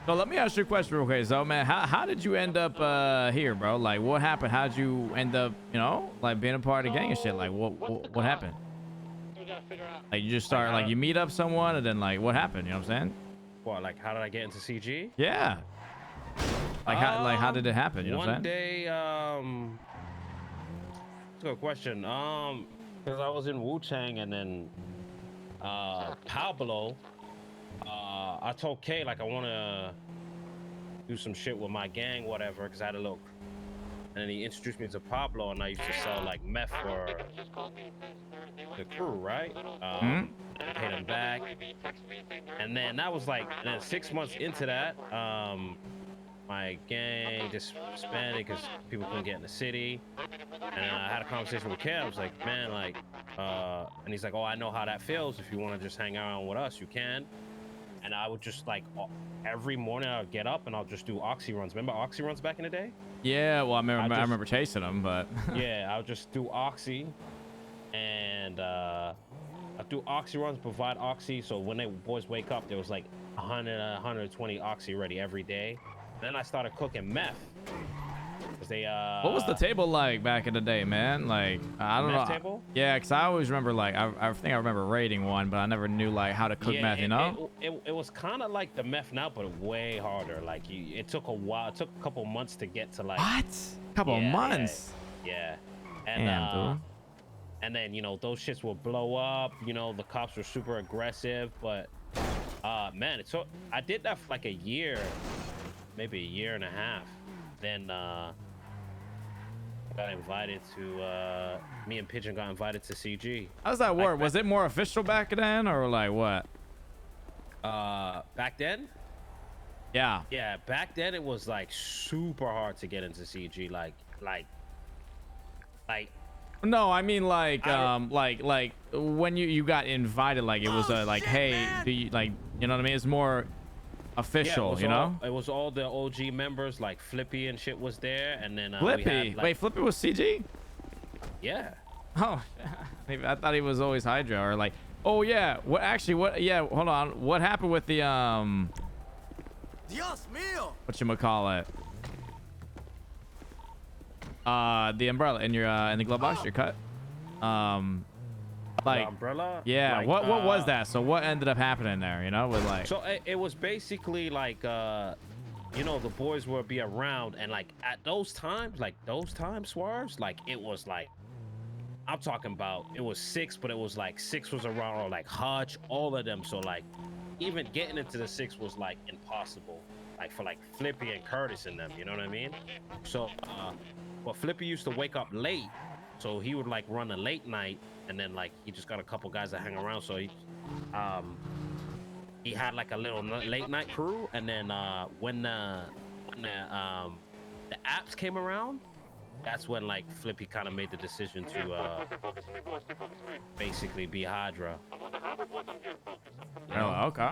So let me ask you a question real quick. So man, how did you end up here, bro? Like what happened? How'd you end up, you know, like being a part of the gang and shit? Like what happened? We gotta figure out. Like you just start like you meet up someone and then like what happened? You know what I'm saying? What, like how did I get into CG? Yeah. Like how did it happen? You know what I'm One saying? day, that's a good question. Because I was in Wu Tang and then Pablo, I told Kay like I want to do some shit with my gang, whatever, because I had a little. And then he introduced me to Pablo, and I used to sell like meth for the crew, right? I paid him back, and then that was like, and then 6 months into that, my gang just disbanded because people couldn't get in the city. And I had a conversation with Kay. I was like, man, like, and he's like, oh, I know how that feels. If you want to just hang out with us, you can. And I would just like every morning I'd get up and I'll just do oxy runs. Remember oxy runs back in the day? Yeah, well I remember chasing them, but yeah, I'll just do oxy, and I do oxy runs, provide oxy. So when they boys wake up, there was like 100, 120 oxy ready every day. Then I started cooking meth. Cause they what was the table like back in the day, man? Like I don't know. Table? Yeah, because I always remember like I think I remember raiding one, but I never knew like how to cook meth. You know? It was kind of like the meth now, but way harder. Like it took a while. It took a couple months to get to like what? Couple months? Yeah. And damn, dude. And then you know those shits will blow up. You know the cops were super aggressive, but man, I did that for like a year, maybe a year and a half. Then got invited to me and Pigeon got invited to CG. How's that work? Was it more official back then or like what? Back then? Yeah. Yeah, back then it was like super hard to get into CG. Like no, I mean like like when you got invited, like it was like, hey, do you like, you know what I mean? It's more official, you know? It was all the OG members, like Flippy and shit was there, and then Flippy. we had, like, wait, Flippy was CG? Yeah. Oh, I thought he was always Hydra or like. Oh yeah. Yeah. Hold on. What happened with the Dios mío. whatchamacallit? The umbrella in your in the glove box, your cut. Like the umbrella. Yeah. Like, what was that? So what ended up happening there? You know, with like. So it was basically like you know, the boys would be around, and like at those times, Suarez, like it was like, I'm talking about, it was six, but it was like six was around, or like Hutch, all of them. So like even getting into the six was like impossible, like for like Flippy and Curtis and them, you know what I mean? So but Flippy used to wake up late, so he would like run a late night, and then like he just got a couple guys that hang around, so he had like a little late night crew. And then when the apps came around, that's when like Flippy kind of made the decision to basically be Hydra. Oh, okay.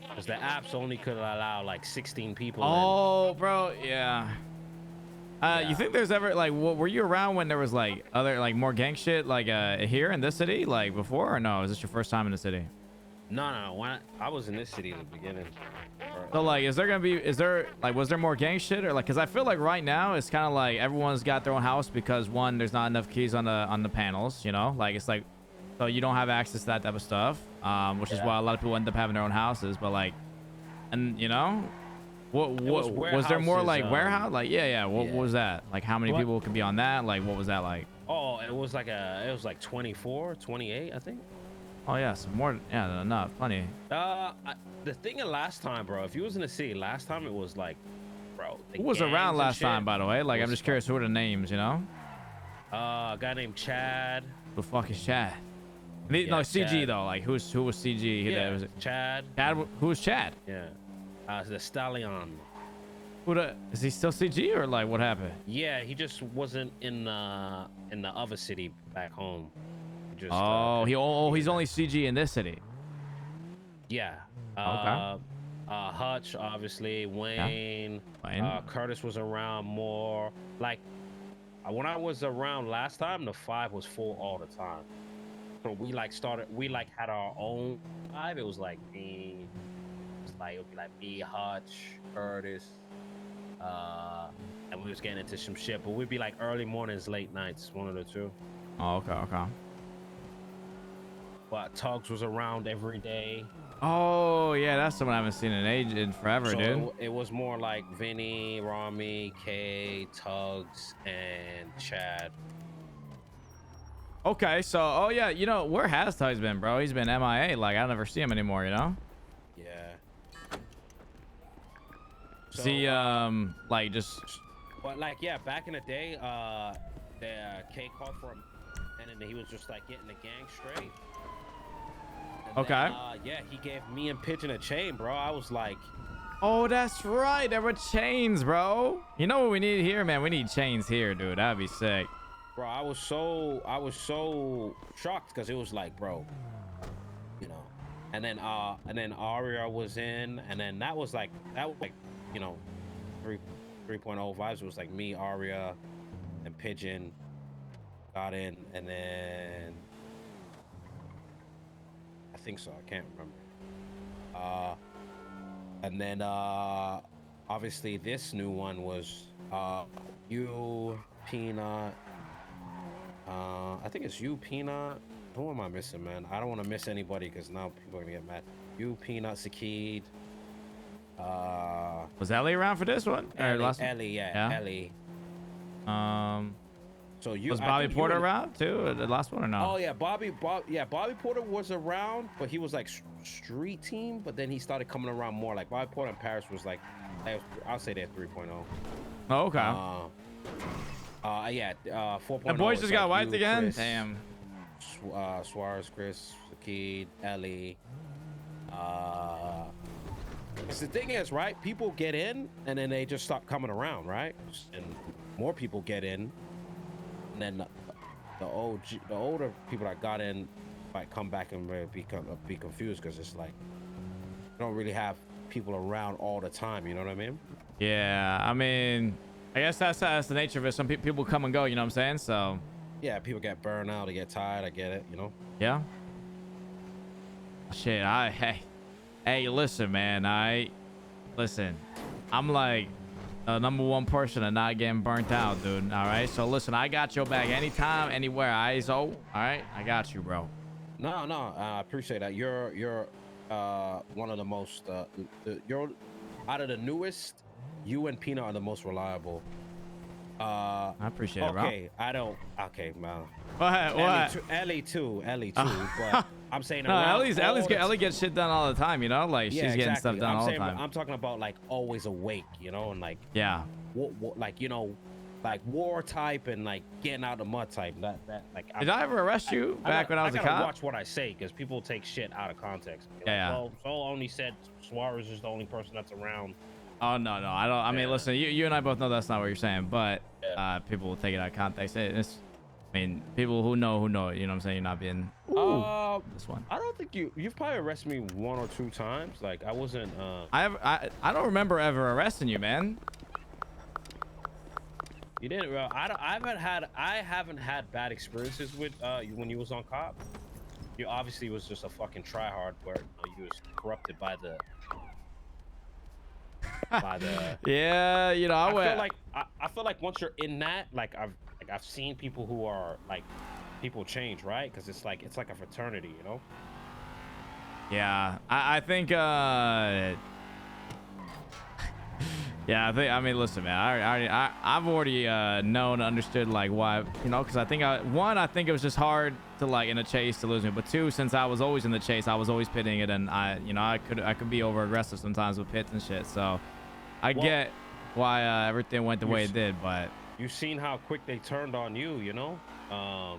Because the apps only could allow like 16 people. Oh, bro, yeah. You think there's ever like, were you around when there was like other like more gang shit like here in this city like before, or no? Is this your first time in the city? No. When I was in this city in the beginning. So like, was there more gang shit, or like, because I feel like right now it's kind of like everyone's got their own house because one, there's not enough keys on the panels, you know, like it's like, so you don't have access to that type of stuff, which is why a lot of people end up having their own houses. But like, and you know, what was there more like warehouse? Like what was that? Like how many people could be on that? Like what was that like? Oh, it was like 24, 28, I think. Oh yeah, some more. Yeah, than enough. Plenty. The thing of last time, bro, if you was in the city last time, it was like, bro. Who was around last time, by the way? Like, I'm just curious, who are the names, you know? A guy named Chad. Who the fuck is Chad? No, CG Chad. Though. Like, who was CG? Yeah, was it Chad. Who was Chad? Yeah. The Stallion. Is he still CG, or like what happened? Yeah, he just wasn't in the other city back home. Just, he's only CG in this city. Yeah. Okay. Hutch, obviously, Wayne. Curtis was around more. Like, when I was around last time, the 5 was full all the time. So we like had our own 5. It was like me, Like it would be like me, Hutch, Curtis, and we was getting into some shit. But we'd be like early mornings, late nights, one of the two. Oh, okay. But Tugs was around every day. Oh yeah, that's someone I haven't seen in forever, So dude. it was more like Vinny, Rami, Kay, Tugs, and Chad. Okay, so oh yeah, you know where has Tugs been, bro? He's been MIA. Like I never see him anymore. You know? Yeah. So, see, like just. But like yeah, back in the day, Kay called for him, and then he was just like getting the gang straight. And Okay. then, yeah, he gave me and Pigeon a chain, bro. I was like, Oh, that's right. There were chains, bro. You know what we need here, man? We need chains here, dude. That'd be sick. bro, I was so shocked because it was like, bro, you know. And then Aria was in, and then that was like, you know, 3.0 vibes. It was like me, Aria, and Pigeon got in, and then I think so. I can't remember. And then obviously this new one was you, Peanut. I think it's you, Peanut. Who am I missing, man? I don't want to miss anybody because now people are gonna get mad. You, Peanut, Sakid. Was Ellie around for this one? Or last one? Ellie, yeah, Ellie. So you was Bobby Porter around too? The last one or no? Oh yeah, Bobby Porter was around, but he was like street team. But then he started coming around more. Like Bobby Porter in Paris was like, I'll say they're 3.0. Oh, okay. Yeah, 4.0. The boys just got like wiped you, again. Chris, Damn. Suarez, Chris, Sakid, Ellie. Because the thing is, right? People get in and then they just stop coming around, right? And more people get in. And then the older people that got in might come back and be confused because it's like you don't really have people around all the time. You know what I mean? Yeah, I mean, I guess that's the nature of it. Some people come and go. You know what I'm saying? So. Yeah, people get burned out. They get tired. I get it. You know? Yeah. Shit. Hey, listen, man. Listen. I'm like the number one person to not getting burnt out, dude. All right. So listen, I got your back anytime, anywhere. ISO. All right. I got you, bro. No. I appreciate that. You're one of the most. You're out of the newest. You and Peanut are the most reliable. I appreciate it, bro. Okay, I don't. Okay, man. What? Ellie too. But I'm saying no, Ellie gets shit done all the time. You know, like yeah, she's getting exactly. stuff done all the time. I'm talking about like always awake, you know, and like yeah, like you know, like war type and like getting out of the mud type. That like. Did I ever arrest you back when I was a cop? Watch what I say because people take shit out of context. Yeah. Well, Zolo only said Suarez is the only person that's around. Oh no, I don't. I mean, listen, you and I both know that's not what you're saying, but people will take it out of context. I mean, people who know, you know what I'm saying. You're not being this one. I don't think you've probably arrested me 1 or 2 times. Like I wasn't. I don't remember ever arresting you, man. You didn't. I haven't had bad experiences with you when you was on cop. You obviously was just a fucking tryhard where you was corrupted by the. Yeah, you know, I feel like once you're in that, like I've seen people who are like people change, right? Because it's like a fraternity, you know. Yeah, I think yeah, I mean, listen, man, I've already known, understood like why, you know, because I think I think it was just hard to like in a chase to lose me, but 2, since I was always in the chase, I was always pitting it, and I could be over aggressive sometimes with pits and shit, so I get why everything went the way it did, but you've seen how quick they turned on you, you know. Nah,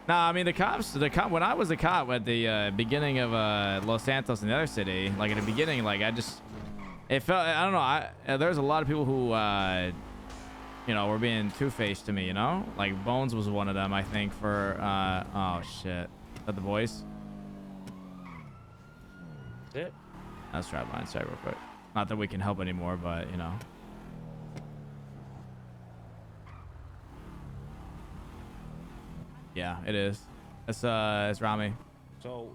I mean the cop when I was a cop at the beginning of Los Santos in the other city, like at the beginning, like it felt, I don't know, there's a lot of people who you know, were being two-faced to me, you know, like Bones was one of them, I think, for oh shit, is that the boys? That's it. Let's try blind sight real quick. Not that we can help anymore, but you know. Yeah, it is. It's Rami. So